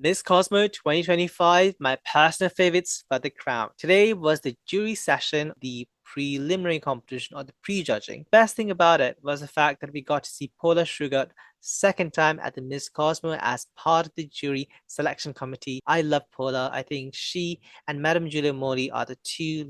Miss Cosmo 2025, my personal favorites for the crown. Today was the jury session, the preliminary competition or the pre-judging. Best thing about it was the fact that we got to see Paula Sugar second time at the Miss Cosmo as part of the jury selection committee. I love Paula. I think she and Madam Julia Mori are the two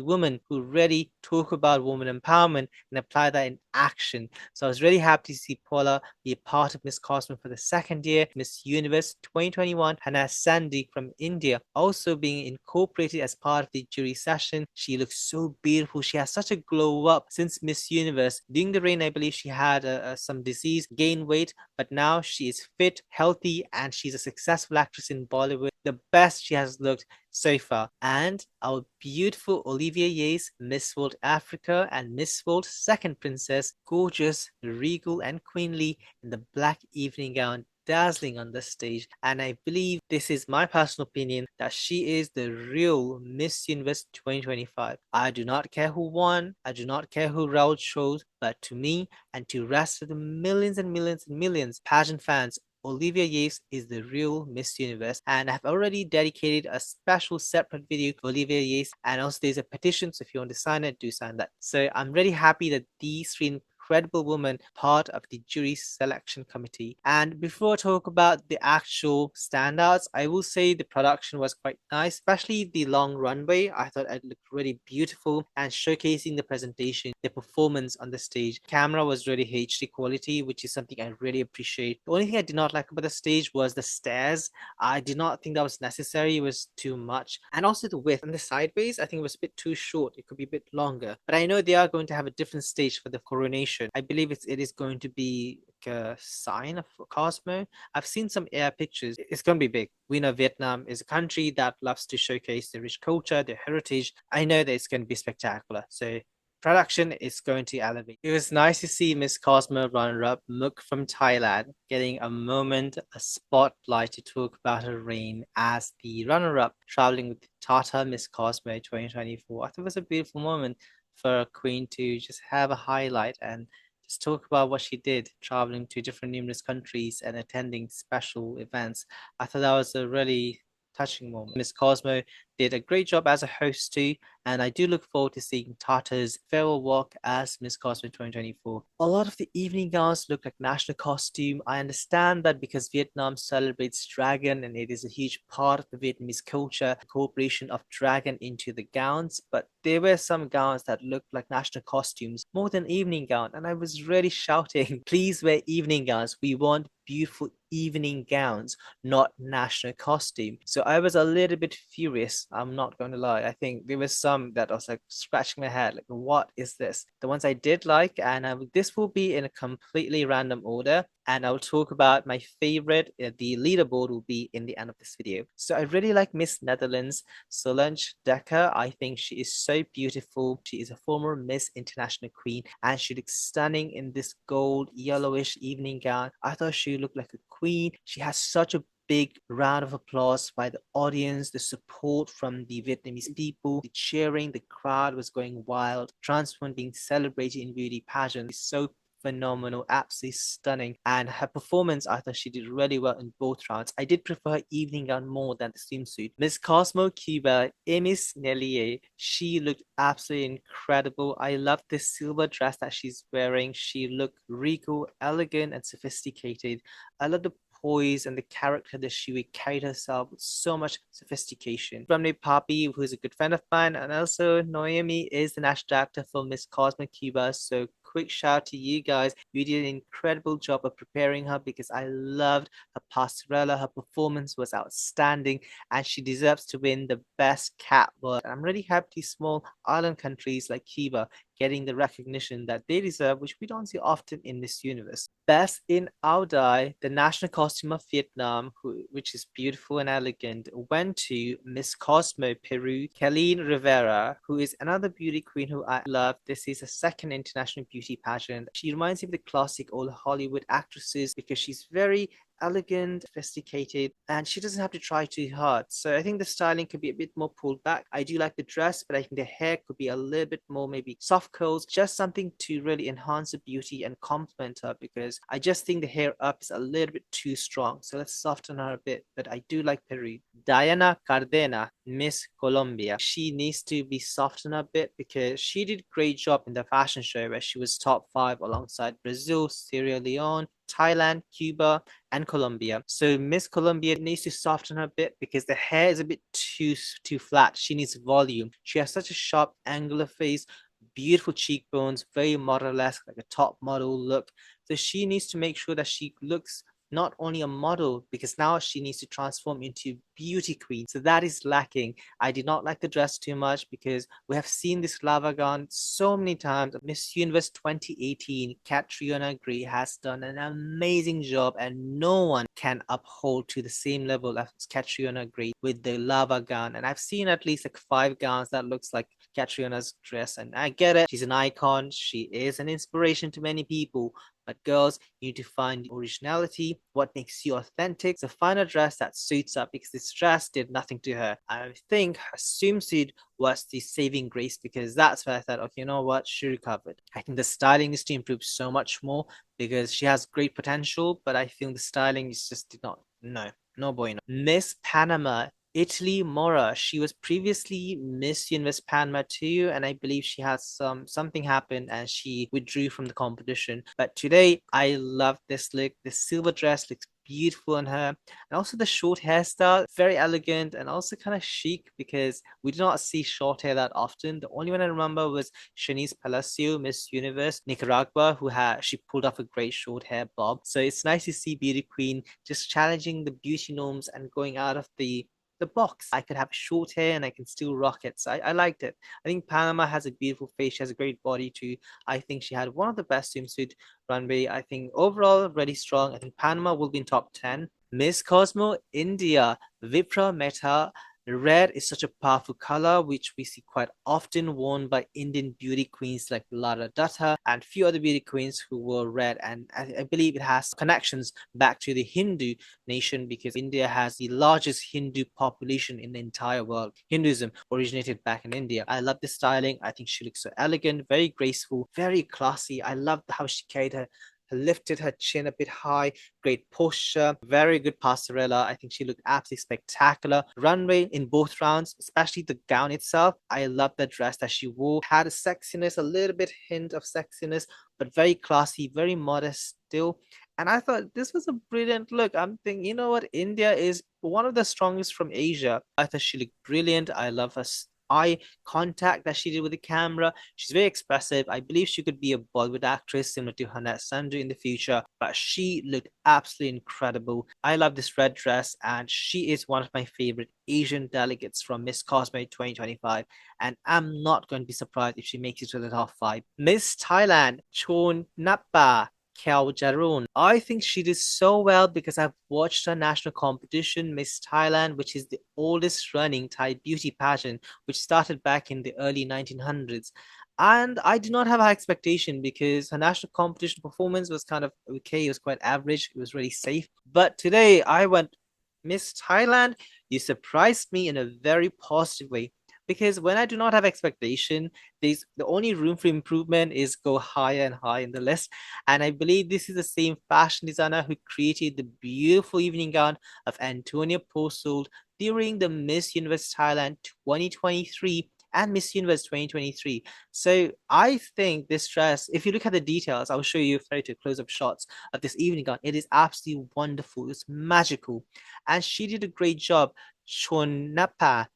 women who really talk about women empowerment and apply that in action. So I was really happy to see Paula be a part of Miss Cosmo for the second year. Miss Universe 2021, Hannah Sandy from India, also being incorporated as part of the jury session. She looks so beautiful. She has such a glow up since Miss Universe. During the reign, I believe she had some disease, gained weight, but now she is fit, healthy, and she's a successful actress in Bollywood. The best she has looked so far. And our beautiful Olivia Yates, Miss World Africa and Miss World Second Princess, gorgeous, regal, and queenly in the black evening gown, dazzling on the stage. And I believe this is my personal opinion that she is the real Miss Universe 2025. I do not care who won, I do not care who Raoul chose, but to me and to rest of the millions and millions and millions pageant fans, Olivia Yates is the real Miss Universe, and I've already dedicated a special separate video for Olivia Yates, and also there's a petition, so if you want to sign it, do sign that. So I'm really happy that these three incredible women part of the jury selection committee. And before I talk about the actual standouts, I will say the production was quite nice, especially the long runway. I thought it looked really beautiful and showcasing the presentation, the performance on the stage. Camera was really HD quality, which is something I really appreciate. The only thing I did not like about the stage was the stairs. I did not think that was necessary. It was too much. And also the width and the sideways, I think it was a bit too short. It could be a bit longer. But I know they are going to have a different stage for the coronation. I believe it is going to be like a sign of Cosmo. I've seen some air pictures. It's going to be big. We know Vietnam is a country that loves to showcase their rich culture, their heritage. I know that it's going to be spectacular. So production is going to elevate. It was nice to see Miss Cosmo runner-up Mook from Thailand getting a moment, a spotlight to talk about her reign as the runner-up traveling with Tata Miss Cosmo 2024. I thought it was a beautiful moment for a queen to just have a highlight and just talk about what she did, traveling to different numerous countries and attending special events. I thought that was a really touching moment. Miss Cosmo did a great job as a host too, and I do look forward to seeing Tata's farewell walk as Miss Cosmo 2024. A lot of the evening gowns look like national costume. I understand that because Vietnam celebrates dragon and it is a huge part of the Vietnamese culture, incorporation of dragon into the gowns, but there were some gowns that looked like national costumes more than evening gown, and I was really shouting, please wear evening gowns. We want beautiful evening gowns, not national costume. So I was a little bit furious. I'm not going to lie. I think there was some that I was like scratching my head, like, what is this? The ones I did like, and this will be in a completely random order. And I'll talk about my favorite. The leaderboard will be in the end of this video. So I really like Miss Netherlands, Solange Dekker. I think she is so beautiful. She is a former Miss International Queen, and she looks stunning in this gold yellowish evening gown. I thought she looked like a queen. She has such a big round of applause by the audience, the support from the Vietnamese people, the cheering, the crowd was going wild. Trans women being celebrated in beauty pageant is so phenomenal, absolutely stunning. And her performance, I thought she did really well in both rounds. I did prefer her evening gown more than the swimsuit. Miss Cosmo Cuba, Emis Nellier, she looked absolutely incredible. I love this silver dress that she's wearing. She looked regal, elegant, and sophisticated. I love the poise and the character that she would carry herself with so much sophistication. Bromley Papi, who is a good friend of mine, and also Noemi is the national director for Miss Cosmo Cuba. So quick shout to you guys. You did an incredible job of preparing her because I loved her pastorella. Her performance was outstanding and she deserves to win the best catwalk. I'm really happy small island countries like Cuba getting the recognition that they deserve, which we don't see often in this universe. Best in Ao Dai, the national costume of Vietnam, which is beautiful and elegant, went to Miss Cosmo Peru, Kaline Rivera, who is another beauty queen who I love. This is a second international beauty pageant. She reminds me of the classic old Hollywood actresses because she's very elegant, sophisticated, and she doesn't have to try too hard. So I think the styling could be a bit more pulled back. I do like the dress, but I think the hair could be a little bit more, maybe soft curls, just something to really enhance the beauty and complement her, because I just think the hair up is a little bit too strong. So let's soften her a bit, but I do like Peru. Diana Cardena, Miss Colombia. She needs to be softened a bit because she did a great job in the fashion show where she was top 5 alongside Brazil, Sierra Leone, Thailand, Cuba, and Colombia. So Miss Colombia needs to soften her a bit because the hair is a bit too flat. She needs volume. She has such a sharp, angular face, beautiful cheekbones, very model-esque, like a top model look. So she needs to make sure that she looks not only a model, because now she needs to transform into beauty queen. So that is lacking. I did not like the dress too much because we have seen this lava gown so many times. Miss Universe 2018, Catriona Gray has done an amazing job, and no one can uphold to the same level as Catriona Gray with the lava gown. And I've seen at least like 5 gowns that looks like Catriona's dress, and I get it. She's an icon. She is an inspiration to many people. But girls, you need to find originality, what makes you authentic. So find a dress that suits her, because this dress did nothing to her. I think her swimsuit was the saving grace, because that's where I thought, okay, you know what, she recovered. I think the styling is to improve so much more because she has great potential, but I think the styling is just did not, no bueno. Miss Panama, Italy Mora. She was previously Miss Universe Panama too, and I believe she has something happened and she withdrew from the competition. But today, I love this look. The silver dress looks beautiful on her, and also the short hairstyle, very elegant and also kind of chic, because we do not see short hair that often. The only one I remember was Shanice Palacio, Miss Universe Nicaragua, she pulled off a great short hair bob. So it's nice to see beauty queen just challenging the beauty norms and going out of the box. I could have short hair and I can still rock it. So I liked it. I think Panama has a beautiful face. She has a great body too. I think she had one of the best swimsuit runway. I think overall really strong. I think Panama will be in top 10. Miss Cosmo India, Vipra Mehta. Red is such a powerful color, which we see quite often worn by Indian beauty queens like Lara Dutta and few other beauty queens who wore red. And I believe it has connections back to the Hindu nation, because India has the largest Hindu population in the entire world. Hinduism originated back in India. I love the styling. I think she looks so elegant, very graceful, very classy. I love how she carried her lifted her chin a bit high, great posture, very good passerella. I think she looked absolutely spectacular. Runway in both rounds, especially the gown itself. I love the dress that she wore. Had a sexiness, a little bit hint of sexiness, but very classy, very modest still. And I thought this was a brilliant look. I'm thinking, you know what? India is one of the strongest from Asia. I thought she looked brilliant. I love her eye contact that she did with the camera. She's very expressive. I believe she could be a Bollywood actress similar to Hannah Sandhu in the future, but she looked absolutely incredible. I love this red dress, and she is one of my favorite Asian delegates from Miss Cosmo 2025, and I'm not going to be surprised if she makes it to the top 5. Miss Thailand, Chon Napa Kyaw. I think she did so well because I've watched her national competition, Miss Thailand, which is the oldest running Thai beauty pageant, which started back in the early 1900s. And I did not have high expectation because her national competition performance was kind of okay. It was quite average. It was really safe. But today I went, Miss Thailand, you surprised me in a very positive way, because when I do not have expectation, there's the only room for improvement is go higher and higher in the list. And I believe this is the same fashion designer who created the beautiful evening gown of Antonia Postol during the Miss Universe Thailand 2023 and Miss Universe 2023. So I think this dress, if you look at the details, I'll show you very close-up shots of this evening gown. It is absolutely wonderful. It's magical. And she did a great job. Chonapa.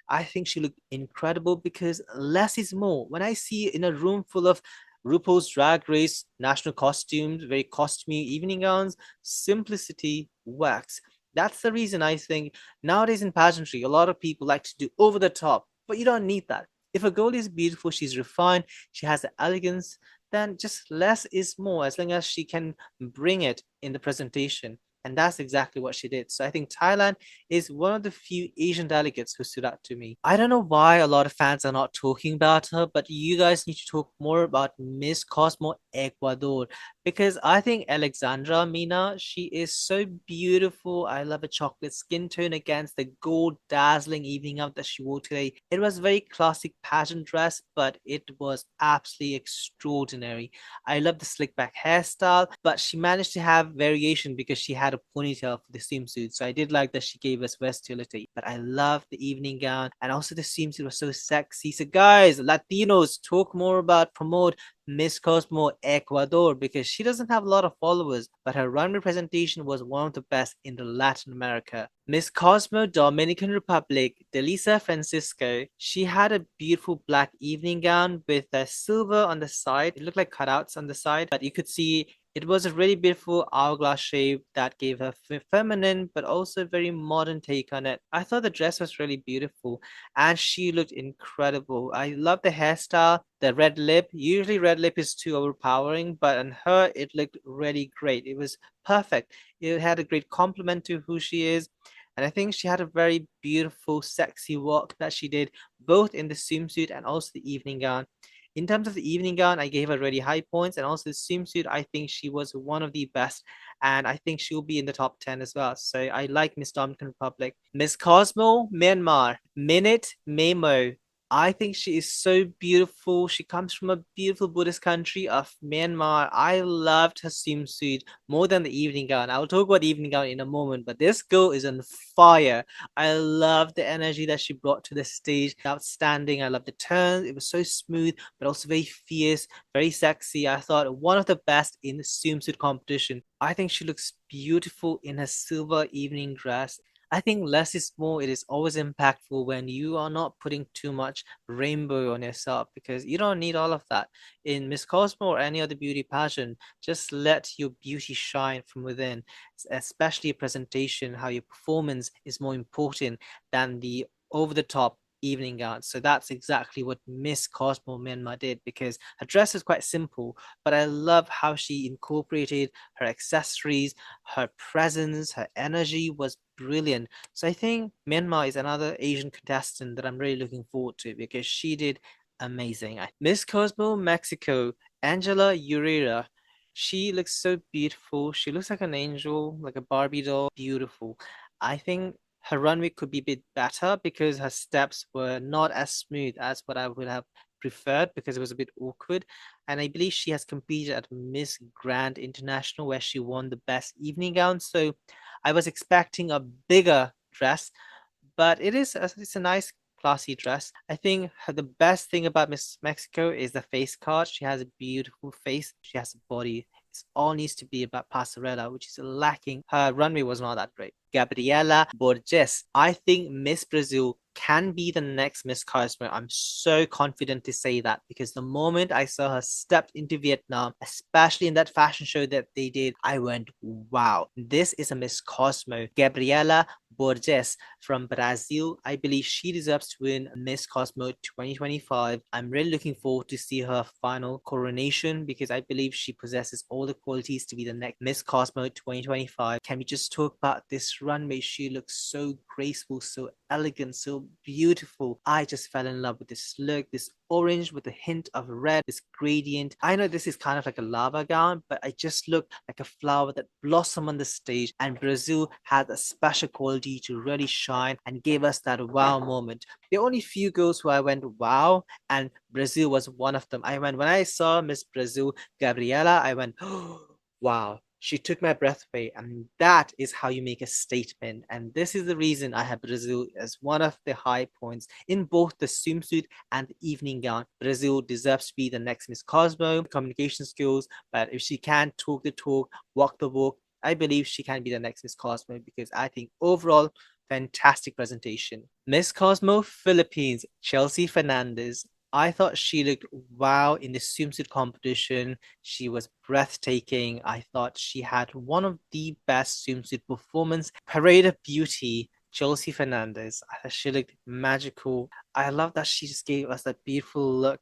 I think she looked incredible because less is more. When I see in a room full of RuPaul's Drag Race, national costumes, very costumey evening gowns, simplicity works. That's the reason I think nowadays in pageantry, a lot of people like to do over the top, but you don't need that. If a girl is beautiful, she's refined, she has the elegance, then just less is more as long as she can bring it in the presentation. And that's exactly what she did. So I think Thailand is one of the few Asian delegates who stood out to me. I don't know why a lot of fans are not talking about her, but you guys need to talk more about Miss Cosmo Ecuador. Because I think Alexandra Mina, she is so beautiful. I love a chocolate skin tone against the gold dazzling evening out that she wore today. It was very classic pageant dress, but it was absolutely extraordinary. I love the slick back hairstyle, but she managed to have variation because she had a ponytail for the swimsuit. So I did like that she gave us versatility. But I love the evening gown, and also the swimsuit was so sexy. So guys, Latinos, talk more about, promote Miss Cosmo Ecuador, because she doesn't have a lot of followers, but her runway presentation was one of the best in the Latin America. Miss Cosmo Dominican Republic, Delisa Francisco, she had a beautiful black evening gown with a silver on the side. It looked like cutouts on the side, but you could see it was a really beautiful hourglass shape that gave her feminine but also very modern take on it. I thought the dress was really beautiful and she looked incredible. I love the hairstyle, the red lip. Usually red lip is too overpowering, but on her it looked really great. It was perfect. It had a great compliment to who she is. And I think she had a very beautiful, sexy walk that she did, both in the swimsuit and also the evening gown. In terms of the evening gown, I gave her really high points, and also the swimsuit, I think she was one of the best, and I think she'll be in the top 10 as well. So I like Miss Dominican Republic. Miss Cosmo, Myanmar, Minute Memo. I think she is so beautiful. She comes from a beautiful Buddhist country of Myanmar. I loved her swimsuit more than the evening gown. I'll talk about the evening gown in a moment, but this girl is on fire. I love the energy that she brought to the stage. Outstanding. I love the turns. It was so smooth, but also very fierce, very sexy. I thought one of the best in the swimsuit competition. I think she looks beautiful in her silver evening dress. I think less is more. It is always impactful when you are not putting too much rainbow on yourself, because you don't need all of that. In Miss Cosmo or any other beauty pageant, just let your beauty shine from within, especially a presentation, how your performance is more important than the over the top evening gown. So that's exactly what Miss Cosmo Myanmar did, because her dress is quite simple, but I love how she incorporated her accessories, her presence, her energy was brilliant. So I think Myanmar is another Asian contestant that I'm really looking forward to, because she did amazing. Miss Cosmo Mexico, Angela Urrea. She looks so beautiful. She looks like an angel, like a Barbie doll. Beautiful. I think her runway could be a bit better because her steps were not as smooth as what I would have preferred, because it was a bit awkward. And I believe she has competed at Miss Grand International where she won the best evening gown. So I was expecting a bigger dress, but it's a nice classy dress. I think the best thing about Miss Mexico is the face card. She has a beautiful face. She has a body. It all needs to be about passerella, which is lacking. Her runway was not that great. Gabriela Borges. I think Miss Brazil can be the next Miss Cosmo. I'm so confident to say that, because the moment I saw her step into Vietnam, especially in that fashion show that they did, I went, wow, this is a Miss Cosmo. Gabriela Borges from Brazil. I believe she deserves to win Miss Cosmo 2025. I'm really looking forward to see her final coronation, because I believe she possesses all the qualities to be the next Miss Cosmo 2025. Can we just talk about this runway? She looks so graceful, so elegant, so beautiful. I just fell in love with this look, this orange with a hint of red, this gradient. I know this is kind of like a lava gown, but I just looked like a flower that blossomed on the stage, and Brazil had a special quality to really shine and gave us that wow moment. There are only few girls who I went wow, and Brazil was one of them. When I saw Miss Brazil Gabriela, I went, oh, wow. She took my breath away, and that is how you make a statement. And this is the reason I have Brazil as one of the high points in both the swimsuit and the evening gown. Brazil deserves to be the next Miss Cosmo, communication skills, but if she can talk the talk, walk the walk, I believe she can be the next Miss Cosmo, because I think overall, fantastic presentation. Miss Cosmo Philippines, Chelsea Fernandez. I thought she looked wow in the swimsuit competition. She was breathtaking. I thought she had one of the best swimsuit performance. Parade of beauty, Chelsea Fernandez. I thought she looked magical. I love that she just gave us that beautiful look.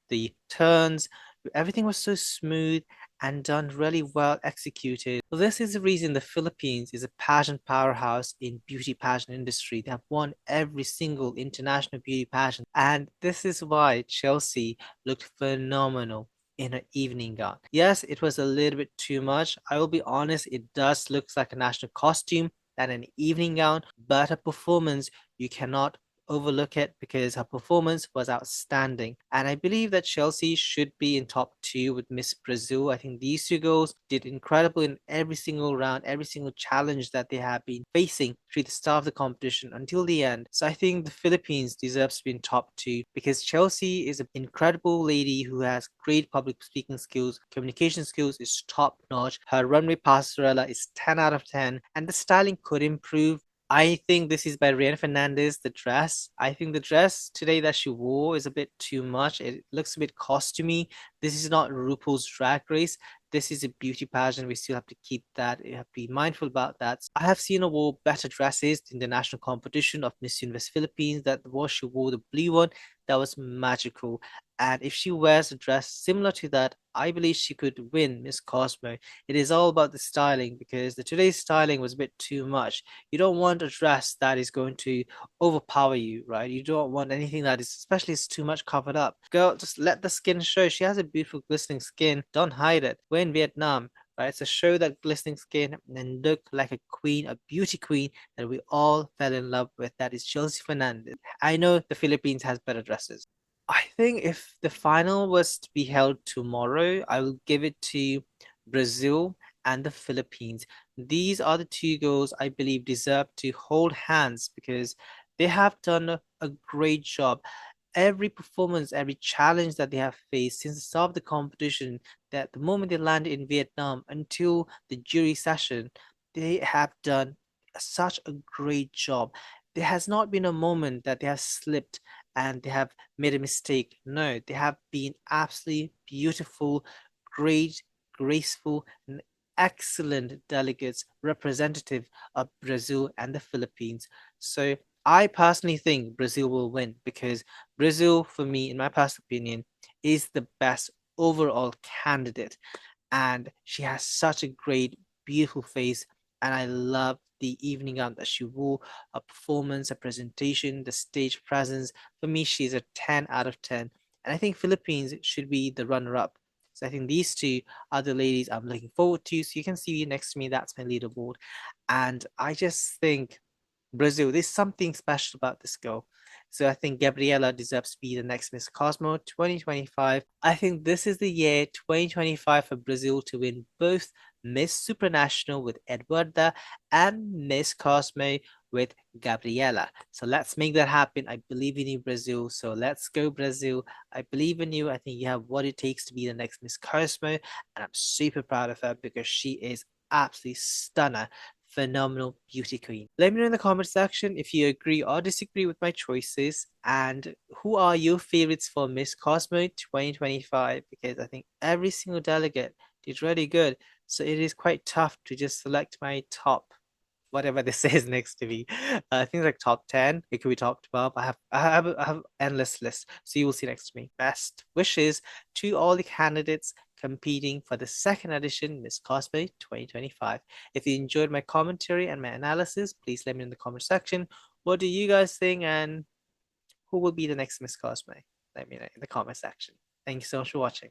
The turns, everything was so smooth and done really well executed. So this is the reason the Philippines is a pageant powerhouse in beauty pageant industry. They have won every single international beauty pageant, and this is why Chelsea looked phenomenal. in an evening gown. Yes, it was a little bit too much. I will be honest, it does look like a national costume than an evening gown, but her performance, you cannot overlook it because her performance was outstanding. And I believe that Chelsea should be in top two with Miss Brazil. I think these two girls did incredible in every single round, every single challenge that they have been facing through the start of the competition until the end. So I think the Philippines deserves to be in top two because Chelsea is an incredible lady who has great public speaking skills, communication skills is top notch. Her runway passerella is 10 out of 10, and the styling could improve. I think this is by Rian Fernandez, the dress. I think the dress today that she wore is a bit too much. It looks a bit costumey. This is not RuPaul's Drag Race. This is a beauty pageant. We still have to keep that. You have to be mindful about that. I have seen her wear better dresses in the national competition of Miss Universe Philippines. That was she wore the blue one. That was magical. And if she wears a dress similar to that, I believe she could win Miss Cosmo. It is all about the styling because the today's styling was a bit too much. You don't want a dress that is going to overpower you, right? You don't want anything that is, especially it's too much covered up. Girl, just let the skin show. She has a beautiful glistening skin. Don't hide it. We're in Vietnam, right? So show that glistening skin and look like a queen, a beauty queen that we all fell in love with. That is Chelsea Fernandez. I know the Philippines has better dresses. I think if the final was to be held tomorrow, I will give it to Brazil and the Philippines. These are the two girls I believe deserve to hold hands because they have done a great job. Every performance, every challenge that they have faced since the start of the competition, that the moment they landed in Vietnam until the jury session, they have done such a great job. There has not been a moment that they have slipped and they have made a mistake. No, they have been absolutely beautiful, great, graceful, and excellent delegates representative of Brazil and the Philippines. So I personally think Brazil will win because Brazil, for me, in my personal opinion, is the best overall candidate. And she has such a great, beautiful face. And I love the evening gown that she wore, her performance, her presentation, the stage presence. For me, she's a 10 out of 10. And I think Philippines should be the runner-up. So I think these two are the ladies I'm looking forward to. So you can see next to me, that's my leaderboard. And I just think Brazil, there's something special about this girl. So I think Gabriela deserves to be the next Miss Cosmo 2025. I think this is the year 2025 for Brazil to win both Miss Supranational with Eduarda and Miss Cosmo with Gabriela. So let's make that happen. I believe in you, Brazil. So let's go, Brazil. I believe in you. I think you have what it takes to be the next Miss Cosmo. And I'm super proud of her because she is absolutely stunner, phenomenal beauty queen. Let me know in the comment section if you agree or disagree with my choices and who are your favorites for Miss Cosmo 2025, because I think every single delegate did really good. So it is quite tough to just select my top whatever this says next to me. Things like top 10, it could be top 12. I have endless list. So you will see next to me. Best wishes to all the candidates competing for the second edition Miss Cosplay 2025. If you enjoyed my commentary and my analysis, please let me know in the comment section. What do you guys think and who will be the next Miss Cosplay? Let me know in the comment section. Thank you so much for watching.